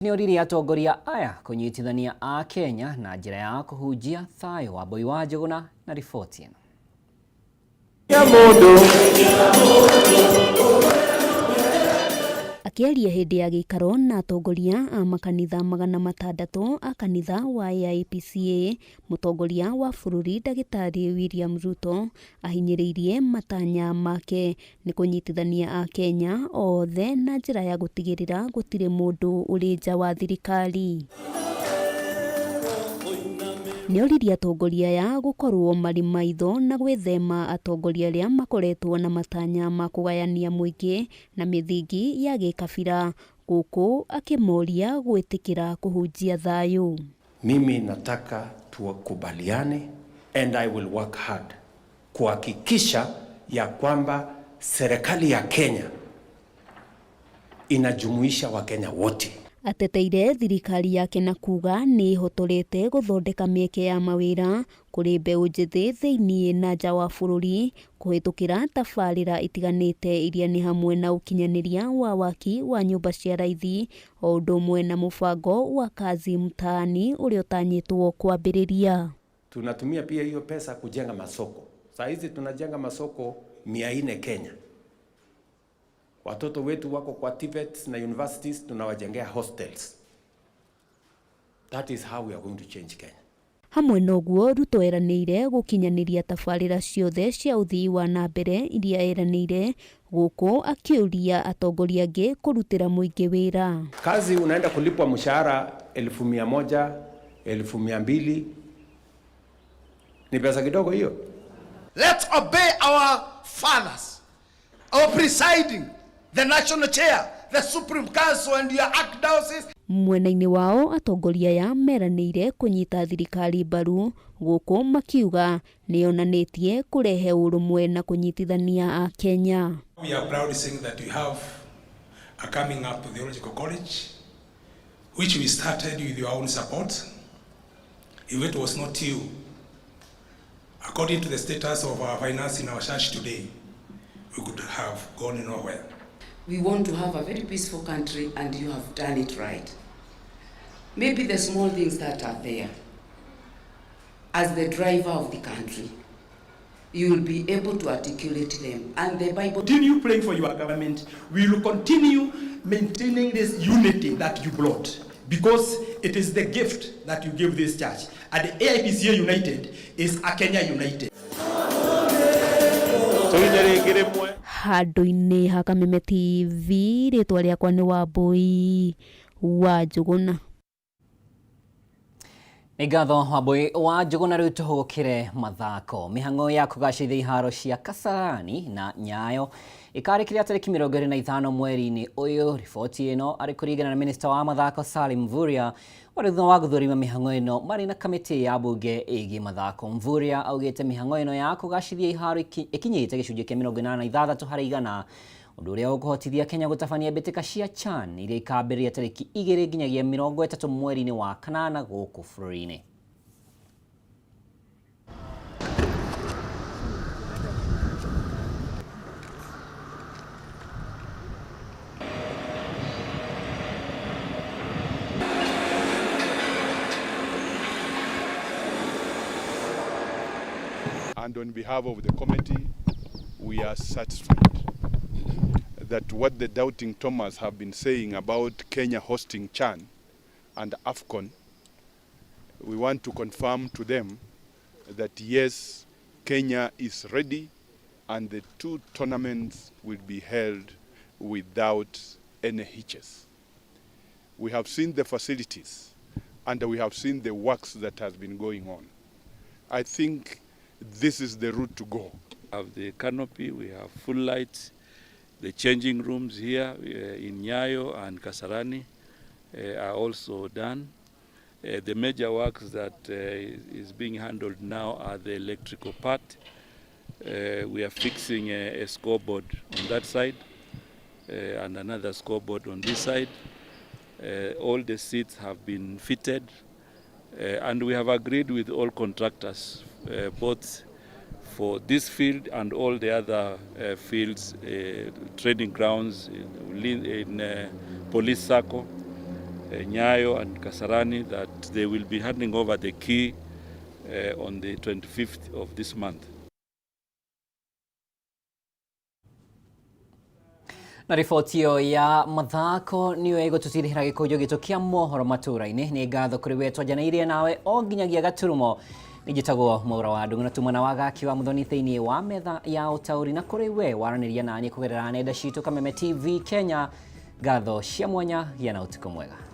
Nĩorire atongoria aya kũnyitithania a Kenya na njĩra ya kũhunjia thayũ. Wambui wa Njũgũna na riboti ĩno. Akĩaria hĩndĩ ya gĩikaro na atongoria a makanitha 600 a kanitha wa AIPCA, mũtongoria wa bũrũri Ndagĩtarĩ William Ruto ahinyĩrĩirie matanya make nĩ kũnyitithania a Kenya othe na njĩra ya gũtigĩrĩra gũtirĩ mũndũ ũrĩ nja wa thirikari. Nĩoririe atongoria aya gũkorwo marĩ maitho na gwĩthema atongoria arĩa makoretwo na matanya ma kũgayania mũingĩ na mĩthingi ya gĩkabira, gũkũ akĩmoria gwĩtĩkĩra kũhunjia thayũ. Mimi nataka tukubaliane and I will work hard kuhakikisha ya kwamba serikali ya Kenya inajumuisha Wakenya wote. Ateteire thirikari yake na kuga nĩ ihotorete gũthondeka mĩeke ya mawĩra kũrĩ mbeũ njĩthĩ thĩinĩ na nja wa bũrũri kũhĩtũkĩra tabarĩra itiganĩte iria nĩ hamwe na ũkinyanĩria wa waki wa nyũmba cia raithi o ũndũ ũmwe na mũbango wa kazi mtaani ũrĩa ũtanyĩtwo kwambĩrĩria. Tunatumia pia hiyo pesa kujenga masoko. Saa hizi tunajenga masoko 400 Kenya. Watoto wetu wako kwa TVETs na universities, tunawajengea hostels. That is how we are going to change Kenya. Hamwe noguo Ruto eranĩire gũkinyanĩria tabarĩra ciothe cia ũthii wa na mbere iria eranĩire, gũkũ akĩũria atongoria angĩ kũrutĩra mũingĩ wĩra. Kazi unaenda kulipwa mshahara 1,100, 2,200. Ni pesa kidogo hiyo. Let's obey our fathers, our presiding, the national chair, the Supreme Council and your archdiocese. Mwena-inĩ wao atongoria aya meranĩire kũnyita thirikari mbaru, gũkũ makiuga nĩyonanĩtie kũrehe ũrũmwe na kũnyitithania a Kenya. We are proud saying that we have a coming up theological college which we started with your own support. If it was not you, according to the status of our finance in our church today, we could have gone nowhere. We want to have a very peaceful country and you have done it right. Maybe the small things that are there, as the driver of the country, you will be able to articulate them. And the Bible... Continue praying for your government. We will continue maintaining this unity that you brought, because it is the gift that you give this church. And the AIPCA United is a Kenya United. Handũ-inĩ ha Kameme TV, rĩtwa rĩakwa nĩ Wambui wa Njũgũna. Nĩ ngatho Wambui wa Njũgũna. Rĩu tũhũgũkĩre mathako. Mĩhang'o ya kũgacĩrithia iharo cia Kasarani na Nyayo ĩkarĩkĩrĩra tarĩki 25 mweri-inĩ ũyũ. Riboti ĩno arĩ kũringana na Minista wa Mathako Salim Mvurya warĩ thutha wa gũthũrima mĩhang'o ĩno marĩ na kamĩtĩ ya mbunge ĩgiĩ mathako. Mvurya augĩte mĩhang'o ĩno ya kũgacĩrithia iharo ĩkinyĩte gĩcunjĩ kĩa 86% ũndũ ũrĩa ũkũhotithia Kenya gũtabania mbĩtĩka cia CHAN iria ikambĩrĩria tarĩki 2 nginyagia 30 mweri-inĩ wa kanana gũkũ bũrũri-inĩ. And on behalf of the committee, we are satisfied that what the doubting Thomas have been saying about Kenya hosting CHAN and AFCON, we want to confirm to them that yes, Kenya is ready and the two tournaments will be held without any hitches. We have seen the facilities and we have seen the works that has been going on. I think this is the route to go. We have the canopy, we have full lights, the changing rooms here in Nyayo and Kasarani are also done. The major works that is being handled now are the electrical part. We are fixing a scoreboard on that side and another scoreboard on this side. All the seats have been fitted and we have agreed with all contractors, both for this field and all the other fields, training grounds in police circle, Nyayo and Kasarani, that they will be handing over the key on the 25th of this month. Na ribotio ya mathako niyo igututirihira gikujo gitu kia mohoro matura-ini ni ngatho kuri wetwa janairie nawe o nginyagia gaturumo nijitagwo Mwaura wa Ndungu na tumana wagaki wa muthoni thiini wa metha ya utauri na kuri we waraniria nani kugerera nenda citu Kameme TV Kenya. Ngatho cia mwanya gĩa na utuko mwega.